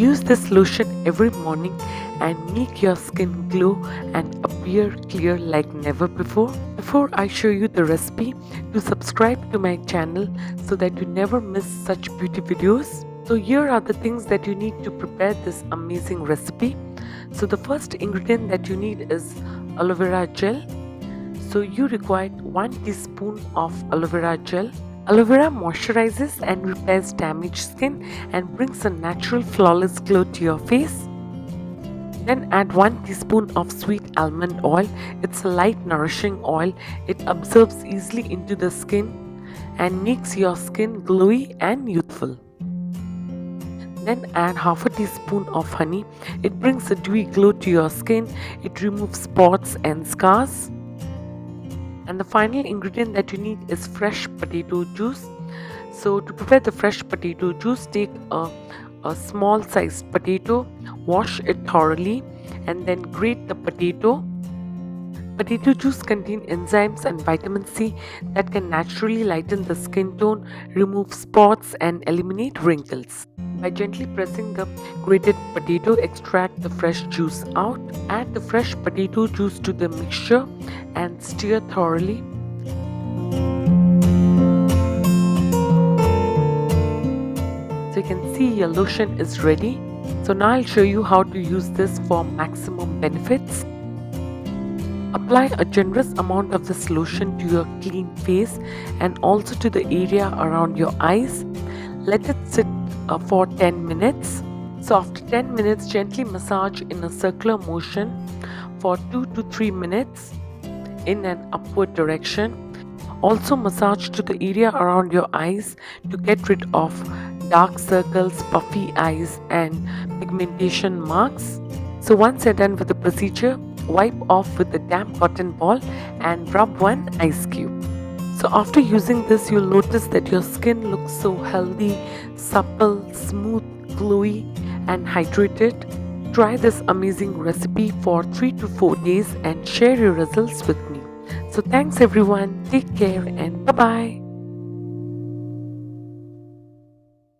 Use this lotion every morning and make your skin glow and appear clear like never before. Before I show you the recipe, do subscribe to my channel so that you never miss such beauty videos. So here are the things that you need to prepare this amazing recipe. So the first ingredient that you need is aloe vera gel. So you require 1 teaspoon of aloe vera gel. Aloe vera moisturizes and repairs damaged skin and brings a natural flawless glow to your face. Then add 1 teaspoon of sweet almond oil. It's a light nourishing oil. It absorbs easily into the skin and makes your skin glowy and youthful. Then add half a teaspoon of honey. It brings a dewy glow to your skin. It removes spots and scars. And the final ingredient that you need is fresh potato juice. So to prepare the fresh potato juice, take a small sized potato, wash it thoroughly and then grate the potato. Potato juice contains enzymes and vitamin C that can naturally lighten the skin tone, remove spots and eliminate wrinkles. By gently pressing the grated potato, extract the fresh juice out. Add the fresh potato juice to the mixture and stir thoroughly. So you can see your lotion is ready. So now I'll show you how to use this for maximum benefits. Apply a generous amount of this lotion to your clean face and also to the area around your eyes. Let it sit for 10 minutes. So after 10 minutes, gently massage in a circular motion for 2 to 3 minutes in an upward direction. Also massage to the area around your eyes to get rid of dark circles, puffy eyes and pigmentation marks. So once you're done with the procedure, wipe off with a damp cotton ball and rub 1 ice cube. So after using this, you'll notice that your skin looks so healthy, supple, smooth, glowy and hydrated. Try this amazing recipe for 3 to 4 days and share your results with me. So thanks everyone, take care and bye-bye.